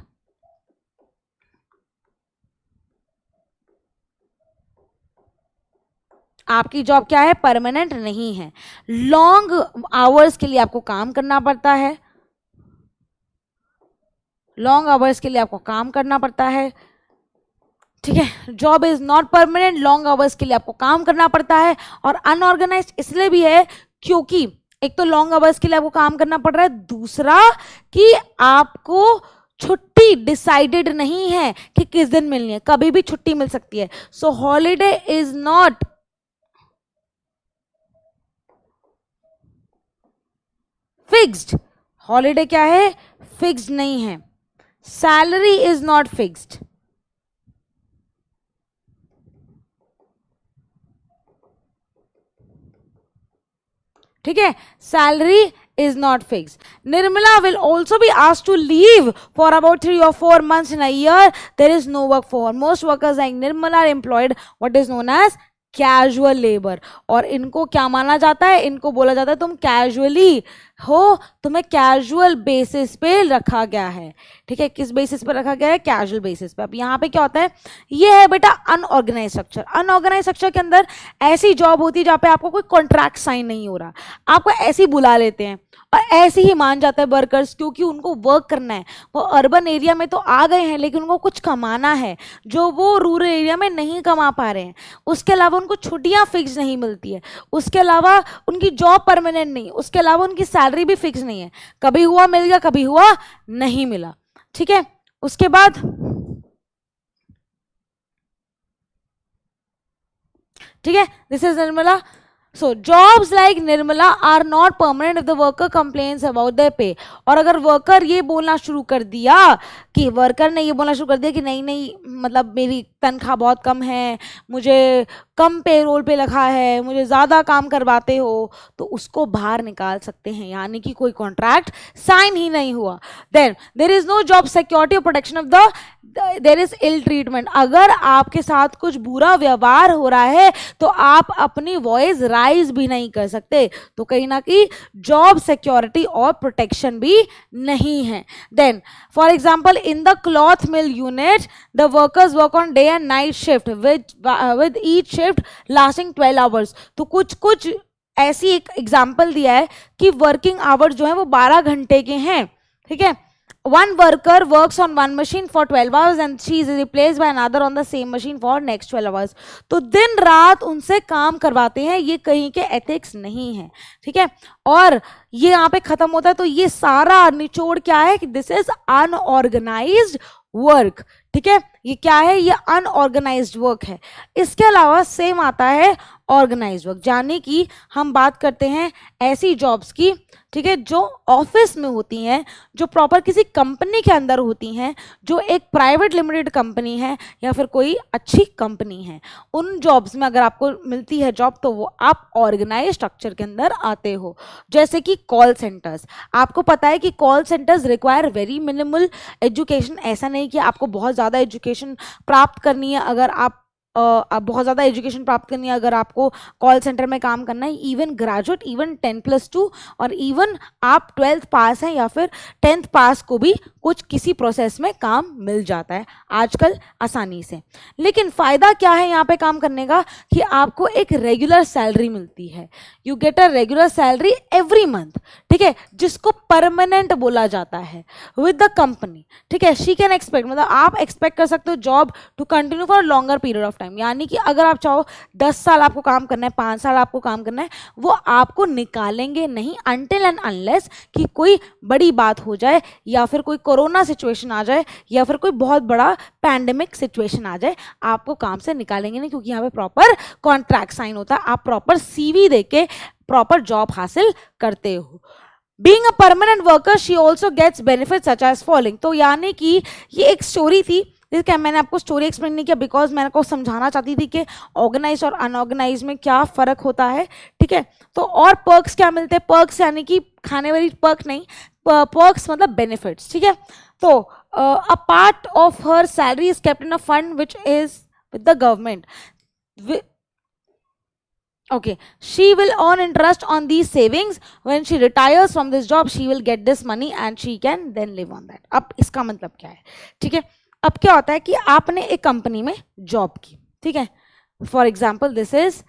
आपकी जॉब क्या है? परमानेंट नहीं है। लॉन्ग आवर्स के लिए आपको काम करना पड़ता है, लॉन्ग आवर्स के लिए आपको काम करना पड़ता है, ठीक है। Job is not permanent, long hours के लिए आपको काम करना पड़ता है। और अनऑर्गेनाइज्ड इसलिए भी है क्योंकि एक तो लॉन्ग आवर्स के लिए आपको काम करना पड़ रहा है, दूसरा कि आपको छुट्टी डिसाइडेड नहीं है कि किस दिन मिलनी है, कभी भी छुट्टी मिल सकती है। So holiday is not fixed. Holiday क्या है? फिक्स्ड नहीं है। सैलरी इज नॉट फिक्स्ड, ठीक है, salary is not fixed. Nirmala will also be asked to leave for about 3 or 4 months in a year. There is no work for her. Most workers like Nirmala are employed what is known as casual labour. और इनको क्या माना जाता है? इनको बोला जाता है तुम कैजुअली हो, तुम्हें कैजुअल बेसिस पे रखा गया है, ठीक है। किस बेसिस पे रखा गया है? कैजुअल बेसिस पे। अब यहाँ पे क्या होता है? ये है बेटा अनऑर्गेनाइज स्ट्रक्चर। अनऑर्गेनाइज स्ट्रक्चर के अंदर ऐसी जॉब होती है जहाँ पे आपको कोई कॉन्ट्रैक्ट साइन नहीं हो रहा, आपको ऐसे ही बुला लेते हैं और ऐसे ही मान जाते हैं वर्कर्स, क्योंकि उनको वर्क करना है। वो अर्बन एरिया में तो आ गए हैं लेकिन उनको कुछ कमाना है जो वो रूरल एरिया में नहीं कमा पा रहे हैं। उसके अलावा उनको छुट्टियां फिक्स नहीं मिलती है, उसके अलावा उनकी जॉब परमानेंट नहीं, उसके अलावा उनकी सैलरी भी फिक्स नहीं है, कभी हुआ मिल गया कभी हुआ नहीं मिला। ठीक है, उसके बाद ठीक है, this is Nirmala. So jobs like Nirmala are not permanent if the worker complains about their pay। और अगर वर्कर ये बोलना शुरू कर दिया कि वर्कर ने ये बोलना शुरू कर दिया कि नहीं नहीं मतलब मेरी तनख्वाह बहुत कम है, मुझे कम पे रोल पे रखा है, मुझे ज़्यादा काम करवाते हो, तो उसको बाहर निकाल सकते हैं, यानी कि कोई कॉन्ट्रैक्ट साइन ही नहीं हुआ। Then there is no job security और protection of the there is ill treatment. अगर आपके साथ कुछ बुरा व्यवहार हो रहा है तो आप अपनी वॉइस राइज भी नहीं कर सकते, तो कहीं ना कहीं जॉब सिक्योरिटी और प्रोटेक्शन भी नहीं है। Then for example in the cloth mill unit the workers work on day and night shift with each shift lasting 12 hours. तो कुछ ऐसी एक एग्जाम्पल दिया है कि वर्किंग आवर्स जो है वो 12 घंटे के हैं। ठीक है, one worker works on one machine for 12 hours and she is replaced by another on the same machine for next 12 hours। तो दिन रात उनसे काम करवाते हैं, ये कहीं के एथिक्स नहीं है। ठीक है, और ये यहाँ पे खत्म होता है। तो ये सारा निचोड़ क्या है कि दिस इज अनऑर्गेनाइज्ड वर्क। ठीक है, ये क्या है, ये अनऑर्गेनाइज्ड वर्क है। इसके अलावा सेम आता है ऑर्गेनाइज्ड वर्क, यानी कि हम बात करते हैं ऐसी जॉब्स की, ठीक है, जो ऑफिस में होती हैं, जो प्रॉपर किसी कंपनी के अंदर होती हैं, जो एक प्राइवेट लिमिटेड कंपनी है या फिर कोई अच्छी कंपनी है। उन जॉब्स में अगर आपको मिलती है जॉब तो वो आप ऑर्गेनाइज स्ट्रक्चर के अंदर आते हो। जैसे कि कॉल सेंटर्स, आपको पता है कि call centres require very minimal education. ऐसा नहीं कि आपको बहुत ज़्यादा एजुकेशन प्राप्त करनी है, अगर आप बहुत ज़्यादा एजुकेशन प्राप्त करनी है अगर आपको कॉल सेंटर में काम करना है। इवन ग्रेजुएट, इवन 10+2 और इवन आप 12th पास हैं या फिर 10th पास को भी कुछ किसी प्रोसेस में काम मिल जाता है आजकल आसानी से। लेकिन फ़ायदा क्या है यहाँ पे काम करने का कि आपको एक रेगुलर सैलरी मिलती है। You get a regular salary every month. ठीक है, जिसको परमानेंट बोला जाता है विद द कंपनी। ठीक है, शी कैन एक्सपेक्ट, मतलब आप एक्सपेक्ट कर सकते हो job to continue for longer period of time. यानी कि अगर आप चाहो 10 साल आपको काम करना है, 5 साल आपको काम करना है, वो आपको निकालेंगे नहीं अनटिल एंड अनलेस कि कोई बड़ी बात हो जाए या फिर कोई कोरोना सिचुएशन आ जाए या फिर कोई बहुत बड़ा पैंडेमिक सिचुएशन आ जाए, आपको काम से निकालेंगे नहीं, क्योंकि यहाँ पे प्रॉपर कॉन्ट्रैक्ट साइन होता है, आप प्रॉपर CV देके प्रॉपर जॉब हासिल करते हो। Being a permanent worker, she also gets benefits such as following। तो यानी कि ये एक स्टोरी थी, जिसका मैंने आपको स्टोरी एक्सप्लेन नहीं किया बिकॉज मैंने को समझाना चाहती थी कि ऑर्गेनाइज और अनऑर्गेनाइज में क्या फ़र्क होता है। ठीक है, तो और पर्क्स क्या मिलते हैं, पर्क्स यानी कि खाने वाली पर्क नहीं, पर्क्स मतलब बेनिफिट्स। ठीक है, तो a part of her salary is kept in a fund which is with the government. Okay, she will earn interest on these savings. When she retires from this job, she will get this money and she can then live on that। अब इसका मतलब क्या है, ठीक है, अब क्या होता है कि आपने एक कंपनी में जॉब की, ठीक है, for example this is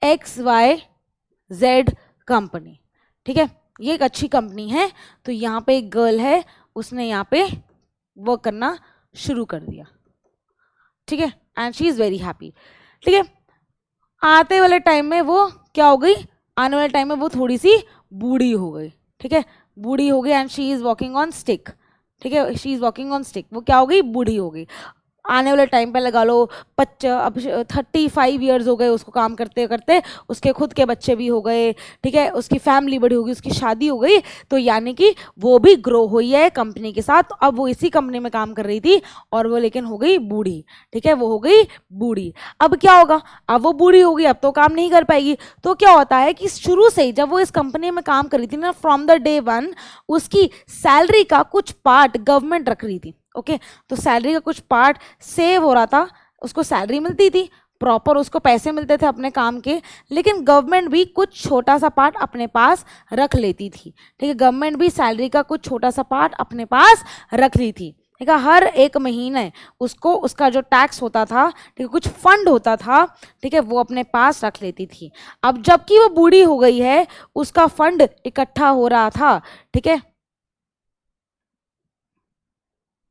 XYZ company. ठीक है, ये एक अच्छी कंपनी है, तो यहाँ पे एक गर्ल है, उसने यहाँ पे वर्क करना शुरू कर दिया। ठीक है, and she is very happy. ठीक है, आते वाले टाइम में वो क्या हो गई, आने वाले टाइम में वो थोड़ी सी बूढ़ी हो गई। ठीक है, बूढ़ी हो गई and she is walking on stick. ठीक है, she is walking on stick, वो क्या हो गई, बूढ़ी हो गई। आने वाले टाइम पे लगा लो अब 35 ईयर्स हो गए उसको काम करते करते, उसके खुद के बच्चे भी हो गए। ठीक है, उसकी फैमिली बड़ी हो गई, उसकी शादी हो गई, तो यानी कि वो भी ग्रो हुई है कंपनी के साथ। अब वो इसी कंपनी में काम कर रही थी और वो लेकिन हो गई बूढ़ी। ठीक है, वो हो गई बूढ़ी। अब क्या होगा, अब वो बूढ़ी हो गई, अब तो काम नहीं कर पाएगी। तो क्या होता है कि शुरू से ही जब वो इस कंपनी में काम कर रही थी ना, फ्रॉम द डे 1 उसकी सैलरी का कुछ पार्ट गवर्नमेंट रख रही थी। ओके, तो सैलरी का कुछ पार्ट सेव हो रहा था, उसको सैलरी मिलती थी, प्रॉपर उसको पैसे मिलते थे अपने काम के, लेकिन गवर्नमेंट भी कुछ छोटा सा पार्ट अपने पास रख लेती थी। ठीक है, गवर्नमेंट भी सैलरी का कुछ छोटा सा पार्ट अपने पास रख ली थी। ठीक है, हर एक महीने उसको उसका जो टैक्स होता था, ठीक है, कुछ फंड होता था, ठीक है, वो अपने पास रख लेती थी। अब जबकि वो बूढ़ी हो गई है, उसका फंड इकट्ठा हो रहा था, ठीक है,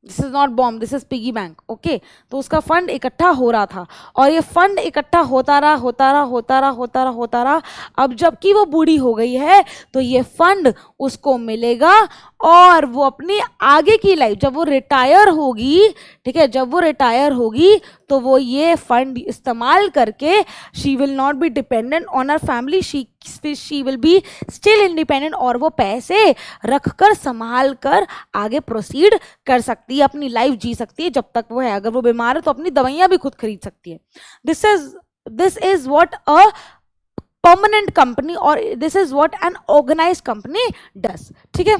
this is not bomb, this is piggy bank, okay. तो उसका फंड इकट्ठा हो रहा था, और ये फंड इकट्ठा होता रहा होता रहा होता रहा होता रहा होता रहा। अब जबकि वो बूढ़ी हो गई है, तो ये फंड उसको मिलेगा, और वो अपनी आगे की लाइफ, जब वो रिटायर होगी, ठीक है, जब वो रिटायर होगी, तो वो ये फंड इस्तेमाल करके, she will not be dependent on her family, she will be still independent, और वो पैसे रखकर संभाल कर आगे प्रोसीड कर सकती है, अपनी लाइफ जी सकती है जब तक वो है। अगर वो बीमार है तो अपनी दवाइयां भी खुद खरीद सकती है। This is what a permanent company, और this is what an organised company does. ठीक है,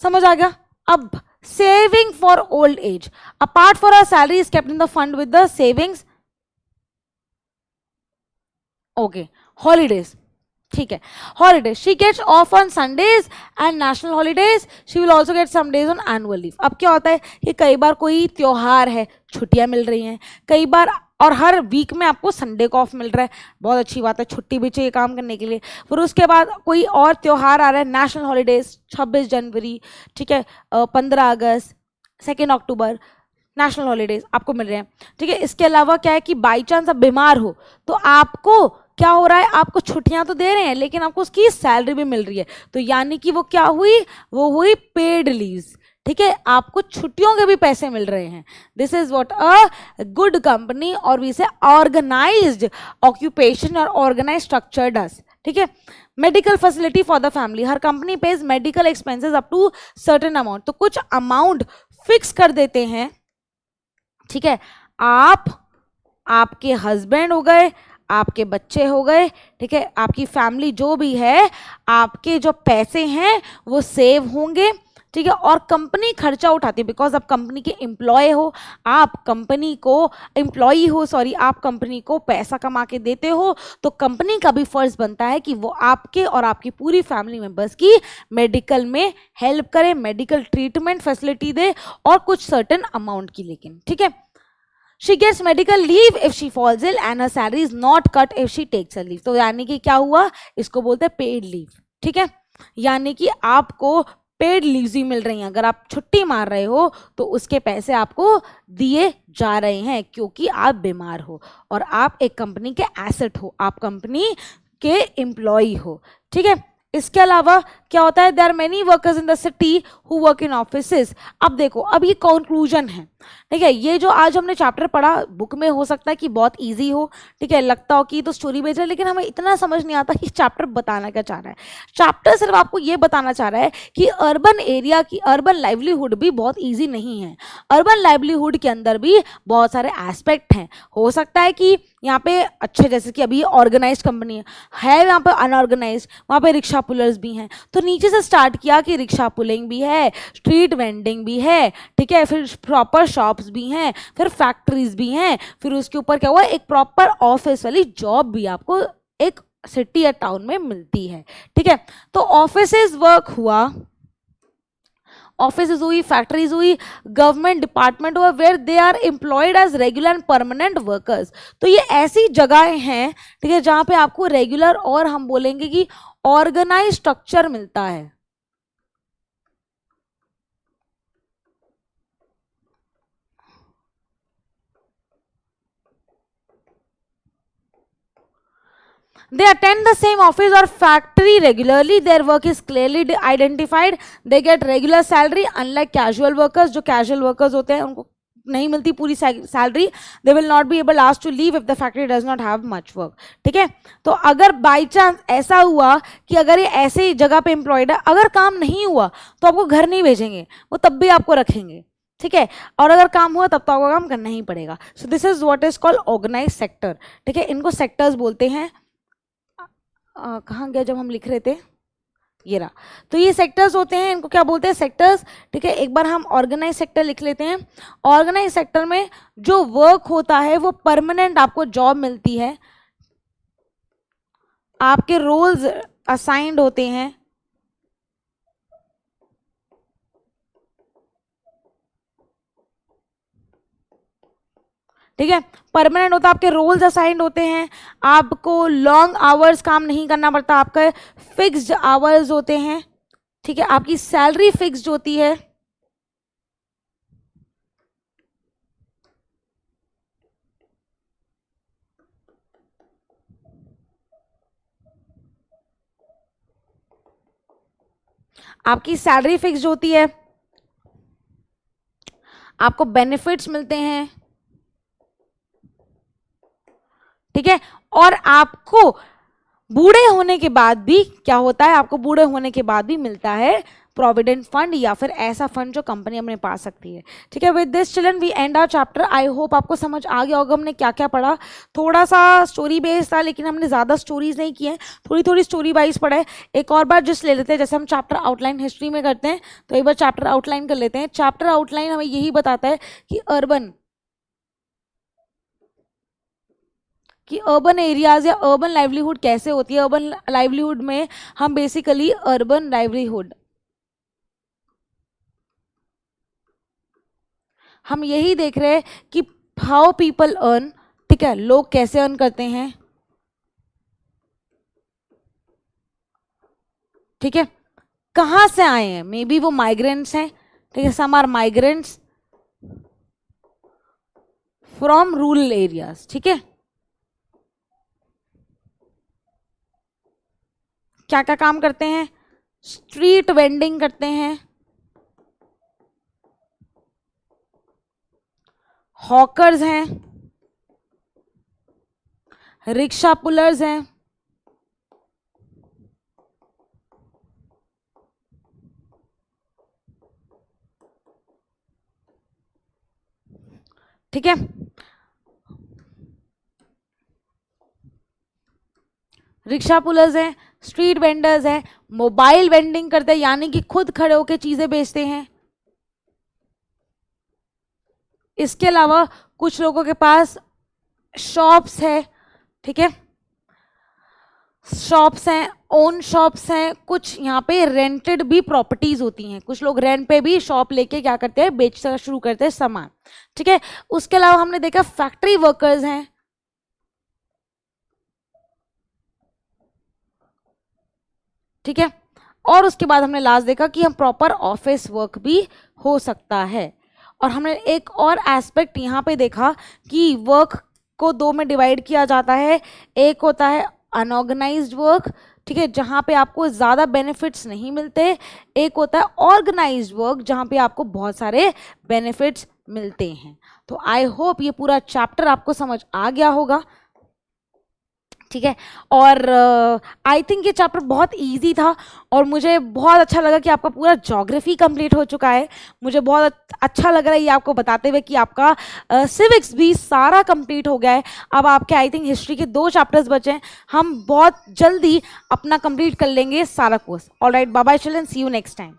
समझ आ गया। अब saving for old age, apart for our salary is kept in the fund with the savings. Okay, holidays, ठीक है, holidays, she gets off on Sundays and national holidays, she will also get some days on annual leave. अब क्या होता है कि कई बार कोई त्योहार है, छुट्टियां मिल रही हैं, कई बार, और हर वीक में आपको संडे को ऑफ मिल रहा है, बहुत अच्छी बात है, छुट्टी भी चाहिए काम करने के लिए। फिर उसके बाद कोई और त्योहार आ रहा है, नेशनल हॉलीडेज, 26 जनवरी, ठीक है, 15 अगस्त, 2 अक्टूबर, नेशनल हॉलीडेज आपको मिल रहे हैं। ठीक है, इसके अलावा क्या है कि बाई चांस आप बीमार हो, तो आपको क्या हो रहा है, आपको छुट्टियां तो दे रहे हैं, लेकिन आपको उसकी सैलरी भी मिल रही है, तो यानी कि वो क्या हुई, वो हुई पेड लीव्स। ठीक है, आपको छुट्टियों के भी पैसे मिल रहे हैं। This is what a good company, और वी से ऑर्गेनाइज्ड ऑक्यूपेशन और ऑर्गेनाइज स्ट्रक्चर डज। ठीक है, medical facility for the family, हर company pays medical expenses up to certain amount, तो कुछ अमाउंट फिक्स कर देते हैं। ठीक है, आप, आपके हस्बैंड हो गए, आपके बच्चे हो गए, ठीक है, आपकी फैमिली जो भी है, आपके जो पैसे हैं वो सेव होंगे। ठीक है, और कंपनी खर्चा उठाती है, बिकॉज आप कंपनी के एम्प्लॉय हो, आप कंपनी को एम्प्लॉई हो, सॉरी, आप कंपनी को पैसा कमा के देते हो, तो कंपनी का भी फर्ज बनता है कि वो आपके और आपकी पूरी फैमिली मेंबर्स की मेडिकल में हेल्प करे, मेडिकल ट्रीटमेंट फैसिलिटी दे, और कुछ सर्टेन अमाउंट की, लेकिन ठीक है। She gets medical leave if she falls ill and her salary is not cut if she takes a leave. तो यानी कि क्या हुआ, इसको बोलते हैं पेड लीव। ठीक है, यानी कि आपको पेड लीव्स भी मिल रही हैं, अगर आप छुट्टी मार रहे हो तो उसके पैसे आपको दिए जा रहे हैं, क्योंकि आप बीमार हो और आप एक कंपनी के एसेट हो, आप कंपनी के एम्प्लॉय हो। ठीक है, इसके अलावा क्या होता है, there are many workers in the city who work in offices. अब देखो, अब ये कंक्लूजन है। ठीक है, ये जो आज हमने चैप्टर पढ़ा, बुक में हो सकता है कि बहुत इजी हो, ठीक है, लगता हो कि तो स्टोरी बेस्ड है, लेकिन हमें इतना समझ नहीं आता कि चैप्टर बताना क्या चाह रहा है। चैप्टर सिर्फ आपको ये बताना चाह रहा है कि अर्बन एरिया की अर्बन लाइवलीहुड भी बहुत ईजी नहीं है। अर्बन लाइवलीहुड के अंदर भी बहुत सारे एस्पेक्ट हैं। हो सकता है कि यहाँ पे अच्छे, जैसे कि अभी ऑर्गेनाइज्ड कंपनी है, यहाँ पे अनऑर्गेनाइज्ड, वहाँ पे रिक्शा पुलर्स भी हैं, तो नीचे से स्टार्ट किया कि रिक्शा पुलिंग भी है, स्ट्रीट वेंडिंग भी है, ठीक है, फिर प्रॉपर शॉप्स भी हैं, फिर फैक्ट्रीज भी हैं, फिर उसके ऊपर क्या हुआ, एक प्रॉपर ऑफिस वाली जॉब भी आपको एक सिटी या टाउन में मिलती है। ठीक है, तो ऑफिसेज वर्क हुआ, ऑफिस हुई, फैक्ट्रीज हुई, गवर्नमेंट डिपार्टमेंट हुआ, where they are employed as regular and permanent workers. तो ये ऐसी जगहें हैं, ठीक है, जहां पे आपको रेगुलर और हम बोलेंगे कि ऑर्गेनाइज स्ट्रक्चर मिलता है। They attend the same office or factory regularly. Their work is clearly identified. They get regular salary, unlike casual workers. जो casual workers होते हैं उनको नहीं मिलती पूरी salary. They will not be able asked to leave if the factory does not have much work. ठीक है, तो अगर बाई चांस ऐसा हुआ कि अगर ये ऐसे जगह पे एम्प्लॉयड है, अगर काम नहीं हुआ तो आपको घर नहीं भेजेंगे, वो तब भी आपको रखेंगे। ठीक है, और अगर काम हुआ तब तो आपको काम करना ही पड़ेगा। So this is what is called organised sector. ठीक है, इनको सेक्टर्स बोलते हैं। कहाँ गया जब हम लिख रहे थे, ये रहा। तो ये सेक्टर्स होते हैं, इनको क्या बोलते हैं, सेक्टर्स। ठीक है, एक बार हम ऑर्गेनाइज सेक्टर लिख लेते हैं। ऑर्गेनाइज सेक्टर में जो वर्क होता है वो परमानेंट, आपको जॉब मिलती है, आपके रोल्स असाइंड होते हैं, ठीक है। परमानेंट होता है, आपके रोल्स असाइंड होते हैं, आपको लॉन्ग आवर्स काम नहीं करना पड़ता, आपका फिक्स्ड आवर्स होते हैं, ठीक है। आपकी सैलरी फिक्स्ड होती है, आपकी सैलरी फिक्स्ड होती है, आपको बेनिफिट्स मिलते हैं, ठीक है। और आपको बूढ़े होने के बाद भी क्या होता है, आपको बूढ़े होने के बाद भी मिलता है प्रोविडेंट फंड या फिर ऐसा फंड जो कंपनी अपने पास सकती है, ठीक है। With this children we end our chapter. I hope आपको समझ आ गया होगा हमने क्या क्या पढ़ा। थोड़ा सा स्टोरी बेस्ड था, लेकिन हमने ज़्यादा स्टोरीज नहीं की हैं, थोड़ी थोड़ी स्टोरी वाइज पढ़ा है। एक और बार जिस ले लेते हैं, जैसे हम चैप्टर आउटलाइन हिस्ट्री में करते हैं, तो एक बार चैप्टर आउटलाइन कर लेते हैं। चैप्टर आउटलाइन हमें यही बताता है कि अर्बन एरियाज या अर्बन लाइवलीहुड कैसे होती है। अर्बन लाइवलीहुड में हम बेसिकली अर्बन लाइवलीहुड हम यही देख रहे हैं कि हाउ पीपल अर्न, ठीक है, लोग कैसे अर्न करते हैं, ठीक है, कहां से आए हैं, मे बी वो माइग्रेंट्स हैं, ठीक है, some are migrants from rural areas, ठीक है। क्या क्या काम करते हैं, स्ट्रीट वेंडिंग करते हैं, हॉकर्स हैं, रिक्शा पुलर्स हैं, ठीक है। रिक्शा पुलर्स हैं, स्ट्रीट वेंडर्स हैं, मोबाइल वेंडिंग करते हैं, यानी कि खुद खड़े होकर चीजें बेचते हैं। इसके अलावा कुछ लोगों के पास शॉप्स है, ठीक है, शॉप्स हैं, ओन शॉप्स हैं, कुछ यहाँ पे रेंटेड भी प्रॉपर्टीज होती हैं, कुछ लोग रेंट पे भी शॉप लेके क्या करते हैं, बेचना शुरू करते हैं सामान, ठीक है। उसके अलावा हमने देखा फैक्ट्री वर्कर्स हैं, ठीक है। और उसके बाद हमने लास्ट देखा कि हम प्रॉपर ऑफिस वर्क भी हो सकता है। और हमने एक और एस्पेक्ट यहाँ पे देखा कि वर्क को दो में डिवाइड किया जाता है। एक होता है अनऑर्गेनाइज्ड वर्क, ठीक है, जहाँ पे आपको ज़्यादा बेनिफिट्स नहीं मिलते। एक होता है ऑर्गेनाइज्ड वर्क, जहाँ पे आपको बहुत सारे बेनिफिट्स मिलते हैं। तो आई होप ये पूरा चैप्टर आपको समझ आ गया होगा, ठीक है। और आई थिंक ये चैप्टर बहुत इजी था और मुझे बहुत अच्छा लगा कि आपका पूरा ज्योग्राफी कंप्लीट हो चुका है। मुझे बहुत अच्छा लग रहा है ये आपको बताते हुए कि आपका सिविक्स भी सारा कंप्लीट हो गया है। अब आपके आई थिंक हिस्ट्री के 2 चैप्टर्स बचे हैं, हम बहुत जल्दी अपना कंप्लीट कर लेंगे सारा course. Alright, bye bye children, see you next time.